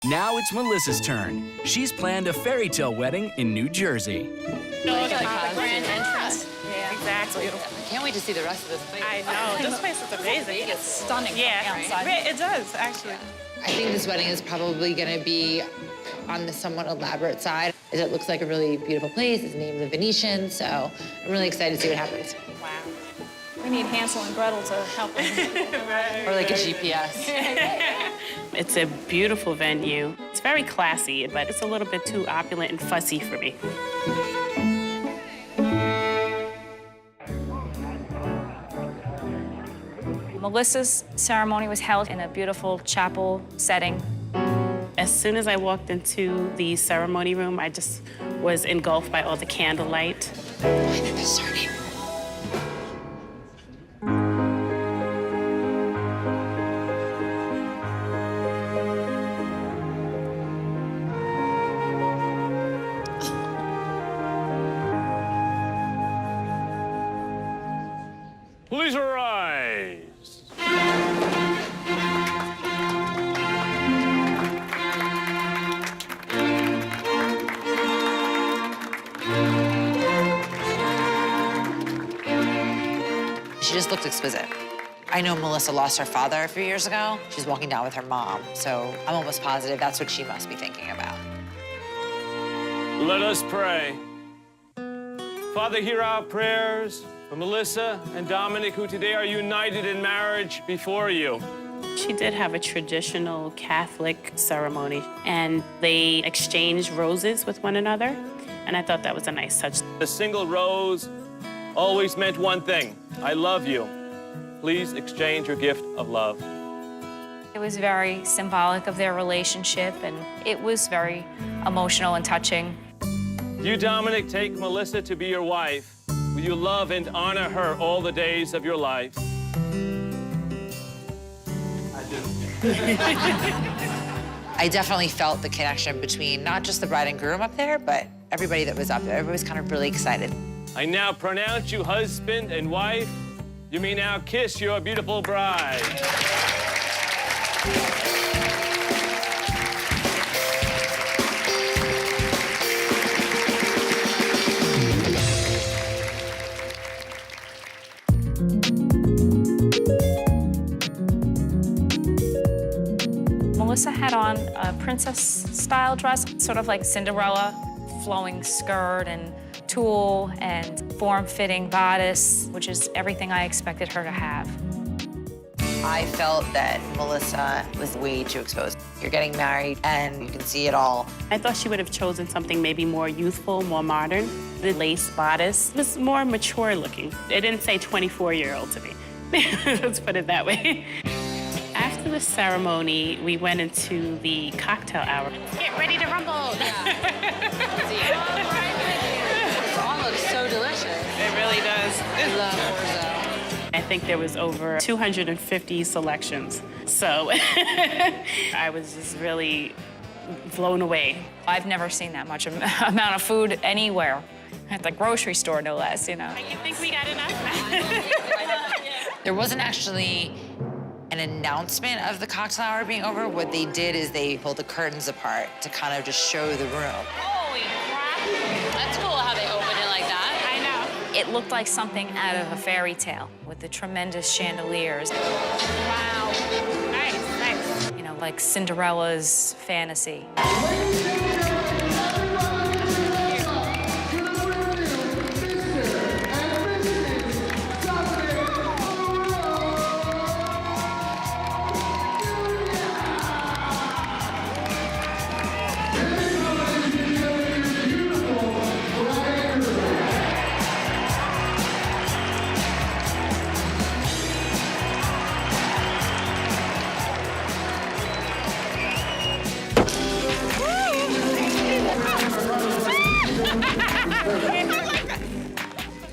Now it's Melissa's turn. She's planned a fairy tale wedding in New Jersey. Look at the grand entrance. Yeah, exactly. I can't wait to see the rest of this place. I know. This place is amazing. It's stunning. Yeah, Outside. it does, actually. I think this wedding is probably going to be on the somewhat elaborate side. It looks like a really beautiful place. It's named the Venetian, so I'm really excited to see what happens. Wow. We need Hansel and Gretel to help us. Or like a GPS. It's a beautiful venue. It's very classy, but it's a little bit too opulent and fussy for me. Melissa's ceremony was held in a beautiful chapel setting. As soon as I walked into the ceremony room, I just was engulfed by all the candlelight. Please arise. She just looked exquisite. I know Melissa lost her father a few years ago. She's walking down with her mom, so I'm almost positive that's what she must be thinking about. Let us pray. Father, hear our prayers for Melissa and Dominic, who today are united in marriage before you. She did have a traditional Catholic ceremony, and they exchanged roses with one another, and I thought that was a nice touch. A single rose always meant one thing: I love you. Please exchange your gift of love. It was very symbolic of their relationship, and it was very emotional and touching. You, Dominic, take Melissa to be your wife. Will you love and honor her all the days of your life? I do. I definitely felt the connection between not just the bride and groom up there, but everybody that was up there. Everybody was kind of really excited. I now pronounce you husband and wife. You may now kiss your beautiful bride. Melissa had on a princess-style dress, sort of like Cinderella, flowing skirt and tulle and form-fitting bodice, which is everything I expected her to have. I felt that Melissa was way too exposed. You're getting married, and you can see it all. I thought she would have chosen something maybe more youthful, more modern. The lace bodice was more mature looking. It didn't say 24-year-old to me. Let's put it that way. After the ceremony, we went into the cocktail hour. Get ready to rumble. It all looks so delicious. It really does. I love orzo. I think there was over 250 selections. So I was just really blown away. I've never seen that much amount of food anywhere, at the grocery store, no less, you know. You think we got enough? There wasn't actually an announcement of the cocktail hour being over. What they did is they pulled the curtains apart to kind of just show the room. Holy crap. That's cool how they open it like that. I know. It looked like something out of a fairy tale with the tremendous chandeliers. Wow. Nice, nice. You know, like Cinderella's fantasy.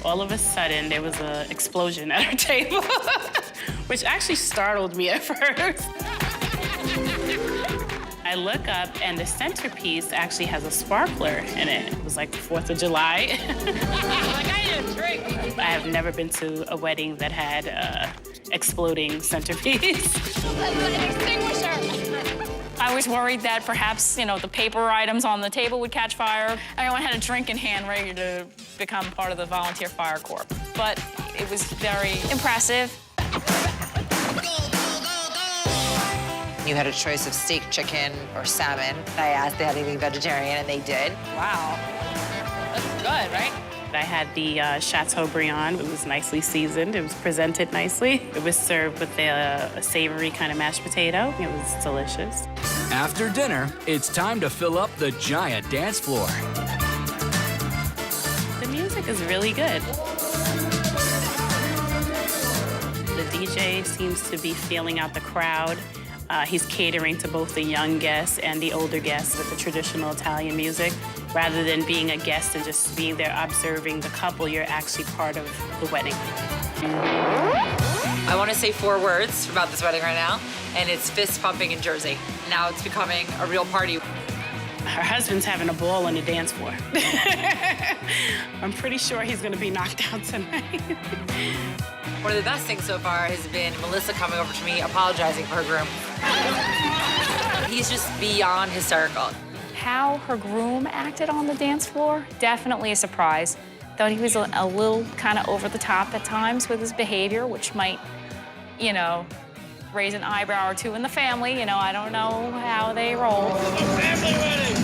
All of a sudden, there was an explosion at our table, which actually startled me at first. I look up, and the centerpiece actually has a sparkler in it. It was like the 4th of July. Like, I need a drink. I have never been to a wedding that had exploding centerpiece. That's an extinguisher. I was worried that perhaps, the paper items on the table would catch fire. Everyone had a drink in hand ready to become part of the volunteer fire corps. But it was very impressive. You had a choice of steak, chicken, or salmon. I asked if they had anything vegetarian, and they did. Wow. That's good, right? I had the Chateaubriand. It was nicely seasoned. It was presented nicely. It was served with a savory kind of mashed potato. It was delicious. After dinner, it's time to fill up the giant dance floor. The music is really good. The DJ seems to be feeling out the crowd. He's catering to both the young guests and the older guests with the traditional Italian music. Rather than being a guest and just being there observing the couple, you're actually part of the wedding. I want to say 4 words about this wedding right now, and it's fist pumping in Jersey. Now it's becoming a real party. Her husband's having a ball on the dance floor. I'm pretty sure he's going to be knocked out tonight. One of the best things so far has been Melissa coming over to me, apologizing for her groom. He's just beyond hysterical. How her groom acted on the dance floor, definitely a surprise. Thought he was a little kind of over the top at times with his behavior, which might, raise an eyebrow or two in the family. I don't know how they roll. Family wedding!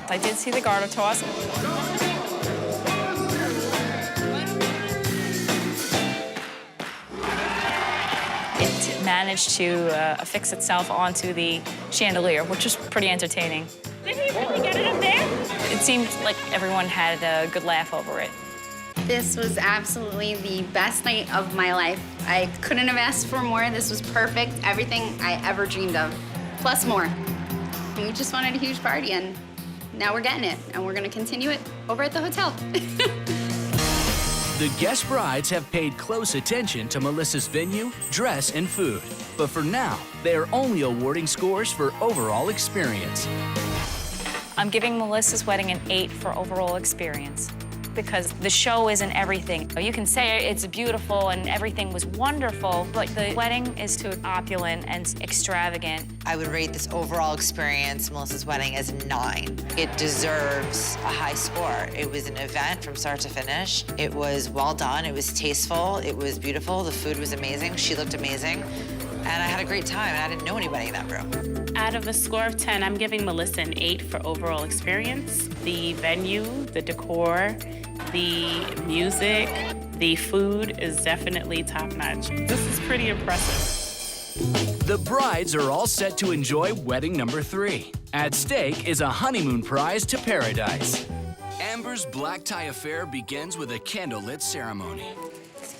I did see the garter toss. It managed to affix itself onto the chandelier, which was pretty entertaining. Did he really get it up there? It seemed like everyone had a good laugh over it. This was absolutely the best night of my life. I couldn't have asked for more. This was perfect. Everything I ever dreamed of, plus more. And we just wanted a huge party, and now we're getting it, and we're gonna continue it over at the hotel. The guest brides have paid close attention to Melissa's venue, dress, and food. But for now, they are only awarding scores for overall experience. I'm giving Melissa's wedding an 8 for overall experience because the show isn't everything. You can say it's beautiful and everything was wonderful, but the wedding is too opulent and extravagant. I would rate this overall experience, Melissa's wedding, as 9. It deserves a high score. It was an event from start to finish. It was well done, it was tasteful, it was beautiful, the food was amazing, she looked amazing, and I had a great time, and I didn't know anybody in that room. Out of a score of 10, I'm giving Melissa an 8 for overall experience. The venue, the decor, the music, the food is definitely top-notch. This is pretty impressive. The brides are all set to enjoy wedding number 3. At stake is a honeymoon prize to paradise. Amber's black tie affair begins with a candlelit ceremony.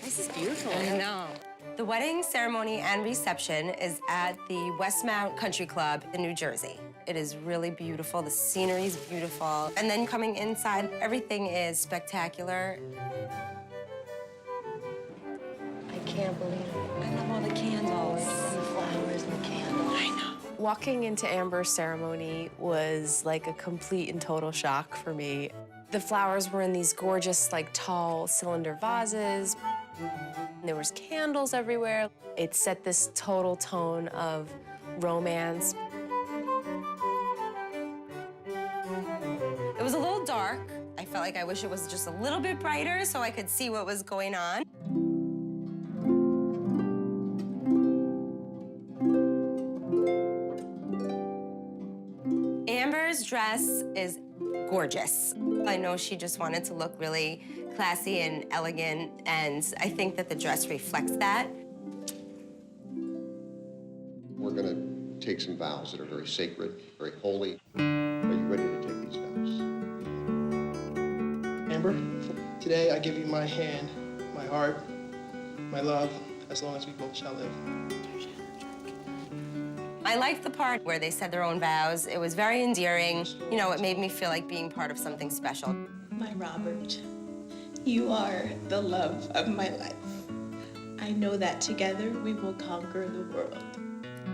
This is beautiful. I know. The wedding ceremony and reception is at the Westmount Country Club in New Jersey. It is really beautiful. The scenery is beautiful. And then coming inside, everything is spectacular. I can't believe it. I love all the candles. And the flowers and the candles. I know. Walking into Amber's ceremony was like a complete and total shock for me. The flowers were in these gorgeous, tall cylinder vases. There was candles everywhere. It set this total tone of romance. It was a little dark. I felt like I wish it was just a little bit brighter so I could see what was going on. Amber's dress is gorgeous. I know she just wanted to look really classy and elegant, and I think that the dress reflects that. We're going to take some vows that are very sacred, very holy. Are you ready to take these vows? Amber, today I give you my hand, my heart, my love, as long as we both shall live. I liked the part where they said their own vows. It was very endearing. It made me feel like being part of something special. My Robert, you are the love of my life. I know that together we will conquer the world.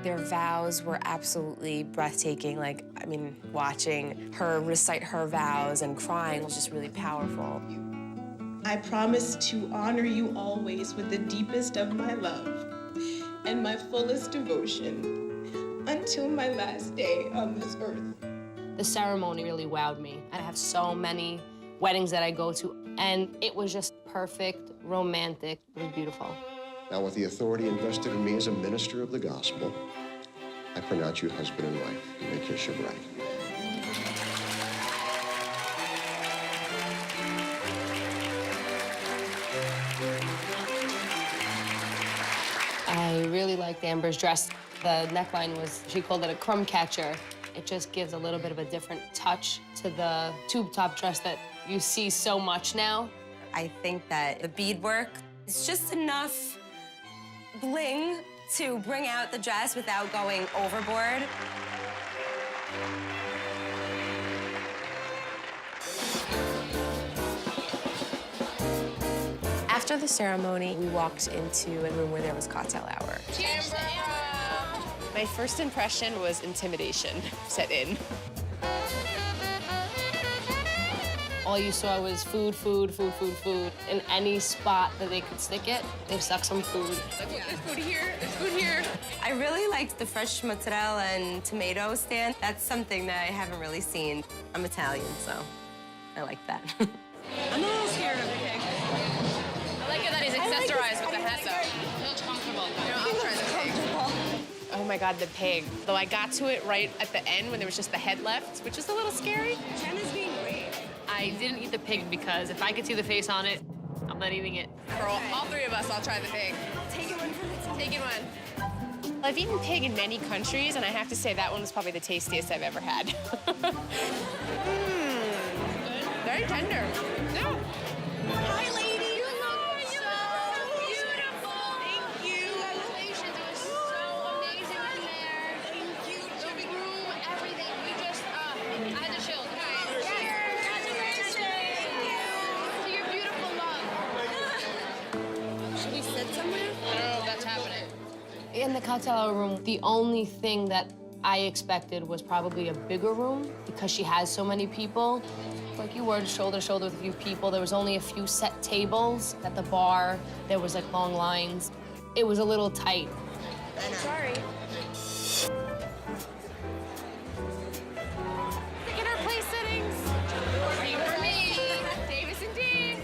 Their vows were absolutely breathtaking. Watching her recite her vows and crying was just really powerful. I promise to honor you always with the deepest of my love and my fullest devotion until my last day on this earth. The ceremony really wowed me. I have so many weddings that I go to, and it was just perfect, romantic, it was beautiful. Now, with the authority invested in me as a minister of the gospel, I pronounce you husband and wife. You may kiss your bride. I really liked Amber's dress. The neckline was, she called it a crumb catcher. It just gives a little bit of a different touch to the tube top dress that you see so much now. I think that the beadwork is just enough bling to bring out the dress without going overboard. After the ceremony, we walked into a room where there was cocktail hour. Cheers, My first impression was intimidation set in. All you saw was food, food, food, food, food. In any spot that they could stick it, they stuck some food. There's food here, there's food here. I really liked the fresh mozzarella and tomato stand. That's something that I haven't really seen. I'm Italian, so I like that. I'm a little scared of the pig. I like it that he's accessorized with the hat, though. Feels comfortable. You know, I'll try the pig. Oh my God, the pig. Though I got to it right at the end when there was just the head left, which is a little scary. Jenna's being great. I didn't eat the pig because if I could see the face on it, I'm not eating it. For all three of us, I'll try the pig. Take it one for the team. Take it one. I've eaten pig in many countries, and I have to say that one was probably the tastiest I've ever had. Very tender. Yeah. Hi, lady. You look so beautiful. Thank you. Congratulations. It was so amazing in there. Thank you. The room, everything. We just, I had to chill. Congratulations. Thank you. To your beautiful love. Should we sit somewhere? I don't know if that's happening. In the cocktail hour room, the only thing that I expected was probably a bigger room because she has so many people. Like you were shoulder to shoulder with a few people. There was only a few set tables at the bar. There was like long lines. It was a little tight. Sorry. Look at our place settings. Same for me. Davis and Dean.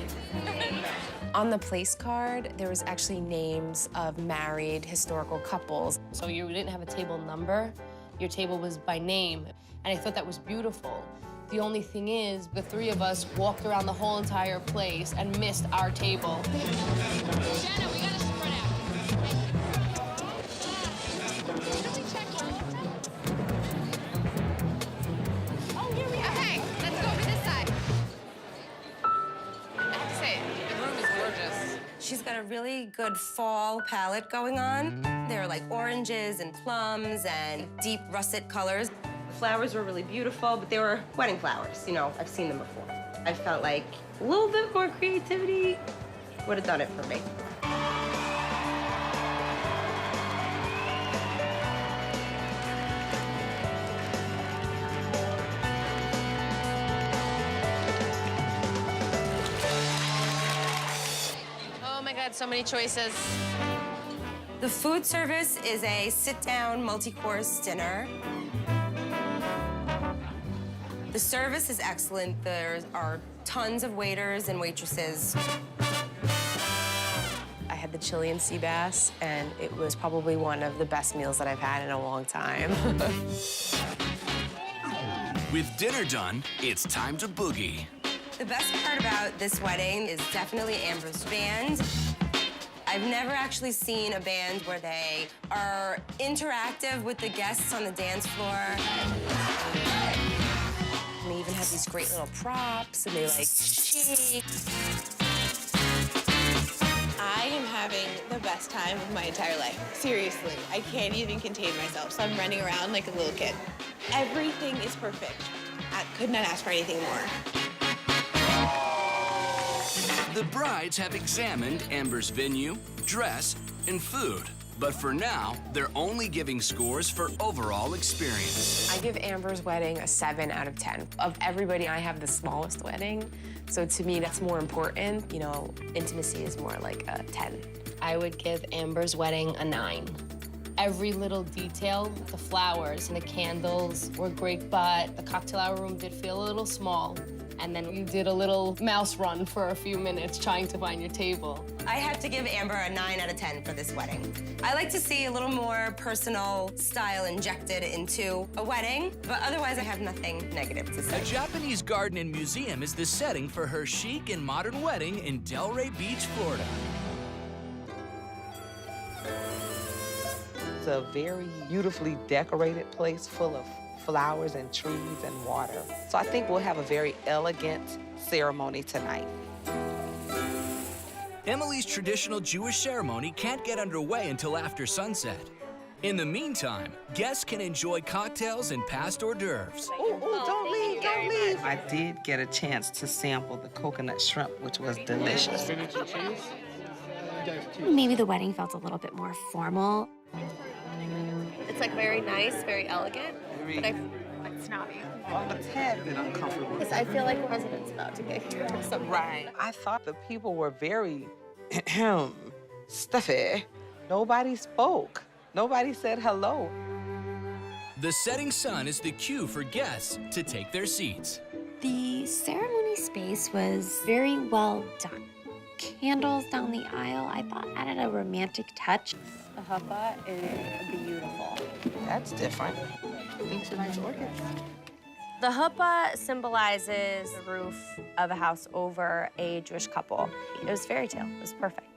On the place card, there was actually names of married historical couples. So you didn't have a table number. Your table was by name. And I thought that was beautiful. The only thing is, the three of us walked around the whole entire place and missed our table. Jenna, we gotta spread out. Oh, here we are. Okay, let's go over this side. I have to say, the room is gorgeous. She's got a really good fall palette going on. There are like oranges and plums and deep russet colors. The flowers were really beautiful, but they were wedding flowers. You know, I've seen them before. I felt like a little bit more creativity would have done it for me. Oh my God, so many choices. The food service is a sit-down multi-course dinner. The service is excellent. There are tons of waiters and waitresses. I had the Chilean sea bass, and it was probably one of the best meals that I've had in a long time. With dinner done, it's time to boogie. The best part about this wedding is definitely Amber's band. I've never actually seen a band where they are interactive with the guests on the dance floor. And they even have these great little props, and they like shake. I am having the best time of my entire life. Seriously, I can't even contain myself, so I'm running around like a little kid. Everything is perfect. I could not ask for anything more. The brides have examined Amber's venue, dress, and food. But for now, they're only giving scores for overall experience. I give Amber's wedding a 7 out of 10. Of everybody, I have the smallest wedding, so to me, that's more important. You know, intimacy is more like a 10. I would give Amber's wedding a 9. Every little detail, the flowers and the candles were great, but the cocktail hour room did feel a little small. And then you did a little mouse run for a few minutes trying to find your table. I have to give Amber a 9 out of 10 for this wedding. I like to see a little more personal style injected into a wedding, but otherwise I have nothing negative to say. A Japanese garden and museum is the setting for her chic and modern wedding in Delray Beach, Florida. It's a very beautifully decorated place full of flowers and trees and water. So I think we'll have a very elegant ceremony tonight. Emily's traditional Jewish ceremony can't get underway until after sunset. In the meantime, guests can enjoy cocktails and past hors d'oeuvres. Don't leave, don't leave. I did get a chance to sample the coconut shrimp, which was delicious. Maybe the wedding felt a little bit more formal. It's like very nice, very elegant, but I feel like snobby. I'm a tad bit uncomfortable. Because I feel like the president's about to get here or something. Right. I thought the people were very stuffy. Nobody spoke. Nobody said hello. The setting sun is the cue for guests to take their seats. The ceremony space was very well done. Candles down the aisle, I thought added a romantic touch. The chuppah is beautiful. That's different. These are nice orchids. The chuppah symbolizes the roof of a house over a Jewish couple. It was fairy tale. It was perfect.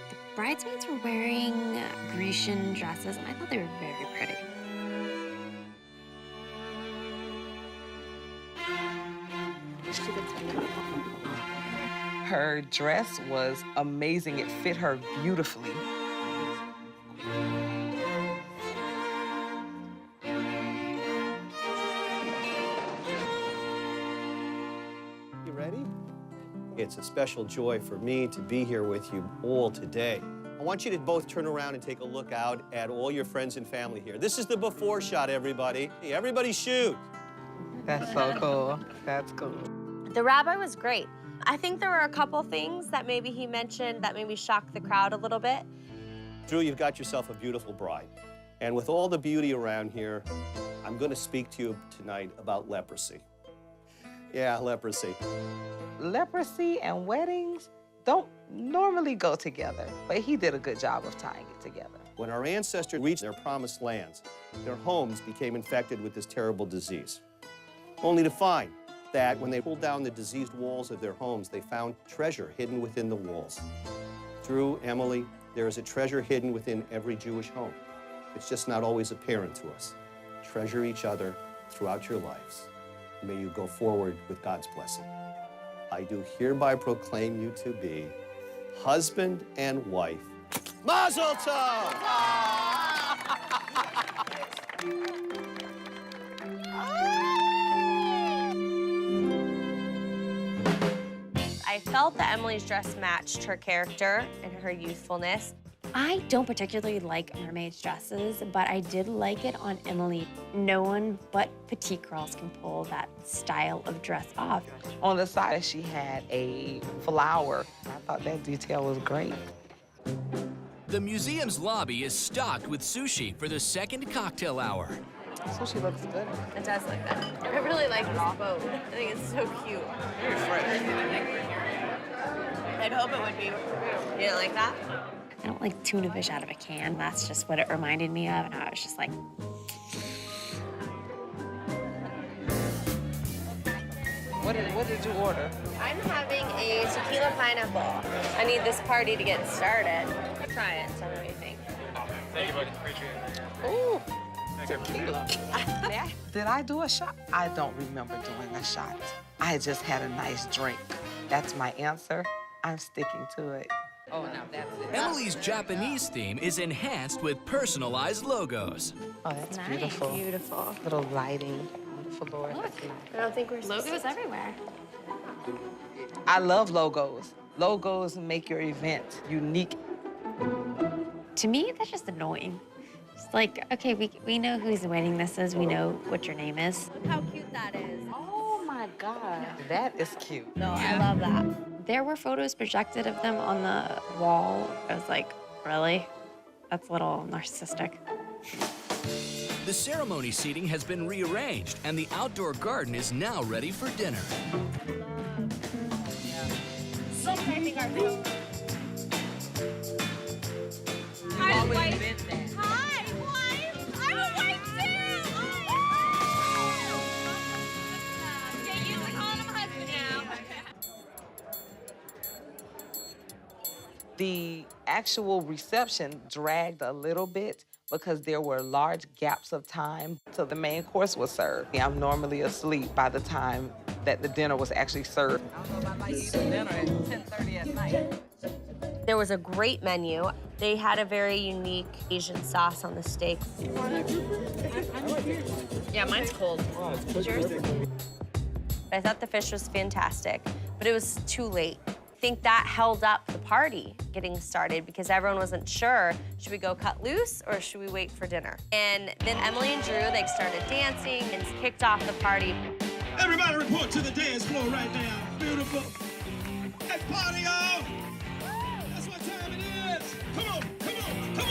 The bridesmaids were wearing Grecian dresses, and I thought they were very pretty. Her dress was amazing. It fit her beautifully. You ready? It's a special joy for me to be here with you all today. I want you to both turn around and take a look out at all your friends and family here. This is the before shot, everybody. Hey, everybody shoot. That's so cool. That's cool. The rabbi was great. I think there were a couple things that maybe he mentioned that maybe shocked the crowd a little bit. Drew, you've got yourself a beautiful bride. And with all the beauty around here, I'm going to speak to you tonight about leprosy. Yeah, leprosy. Leprosy and weddings don't normally go together, but he did a good job of tying it together. When our ancestors reached their promised lands, their homes became infected with this terrible disease, only to find that when they pulled down the diseased walls of their homes, they found treasure hidden within the walls. Drew, Emily, there is a treasure hidden within every Jewish home. It's just not always apparent to us. Treasure each other throughout your lives. May you go forward with God's blessing. I do hereby proclaim you to be husband and wife. Mazel tov! I felt that Emily's dress matched her character and her youthfulness. I don't particularly like mermaid dresses, but I did like it on Emily. No one but petite girls can pull that style of dress off. On the side, she had a flower. I thought that detail was great. The museum's lobby is stocked with sushi for the second cocktail hour. Sushi looks good. It does look good. I really like this boat. I think it's so cute. Very fresh. I'd hope it would be. You didn't like that? I don't like tuna fish out of a can. That's just what it reminded me of, and I was just like... What did you order? I'm having a tequila pineapple. I need this party to get started. Try it, tell me what you think. Thank you, buddy. Appreciate it. Ooh, tequila. Did I do a shot? I don't remember doing a shot. I just had a nice drink. That's my answer. I'm sticking to it. Oh, now that's it. Emily's Japanese theme is enhanced with personalized logos. Oh, that's Nice. beautiful. Beautiful. Little lighting on the floor. Look. That's nice. I don't think we're supposed Logos everywhere. I love logos. Logos make your event unique. To me, that's just annoying. It's like, okay, we know whose wedding this is. We know what your name is. Look how cute that is. Oh my God, that is cute. No, I love that. There were photos projected of them on the wall. I was like, really? That's a little narcissistic. The ceremony seating has been rearranged, and the outdoor garden is now ready for dinner. So typing our food. Hi, wife. Hi, wife. I'm a wife too. Get used to calling him a husband now. The actual reception dragged a little bit because there were large gaps of time till the main course was served. I'm normally asleep by the time that the dinner was actually served. I don't know about like eating dinner at 10:30 at night. There was a great menu. They had a very unique Asian sauce on the steak. Yeah, mine's cold. Yours? I thought the fish was fantastic, but it was too late. I think that held up the party getting started because everyone wasn't sure, should we go cut loose or should we wait for dinner? And then Emily and Drew, they started dancing and kicked off the party. Everybody report to the dance floor right now. Beautiful. Let's party, y'all. That's what time it is. Come on, come on, come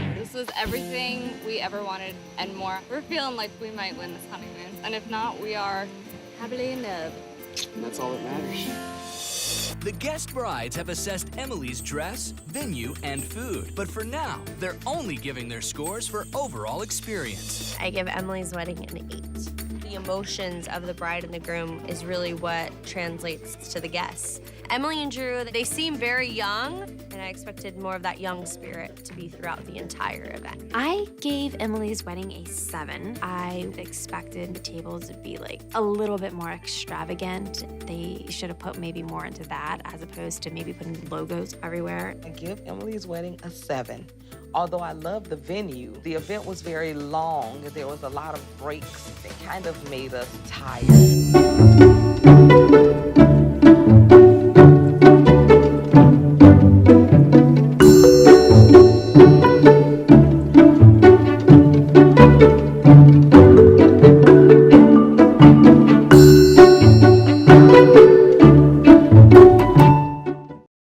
on. This was everything we ever wanted and more. We're feeling like we might win this honeymoon. And if not, we are happily in love. And that's all that matters. The guest brides have assessed Emily's dress, venue, and food. But for now, they're only giving their scores for overall experience. I give Emily's wedding an 8. The emotions of the bride and the groom is really what translates to the guests. Emily and Drew, they seem very young, and I expected more of that young spirit to be throughout the entire event. I gave Emily's wedding a 7. I expected the tables to be like a little bit more extravagant. They should have put maybe more into that as opposed to maybe putting logos everywhere. I give Emily's wedding a 7. Although I love the venue, the event was very long. There was a lot of breaks that kind of made us tired.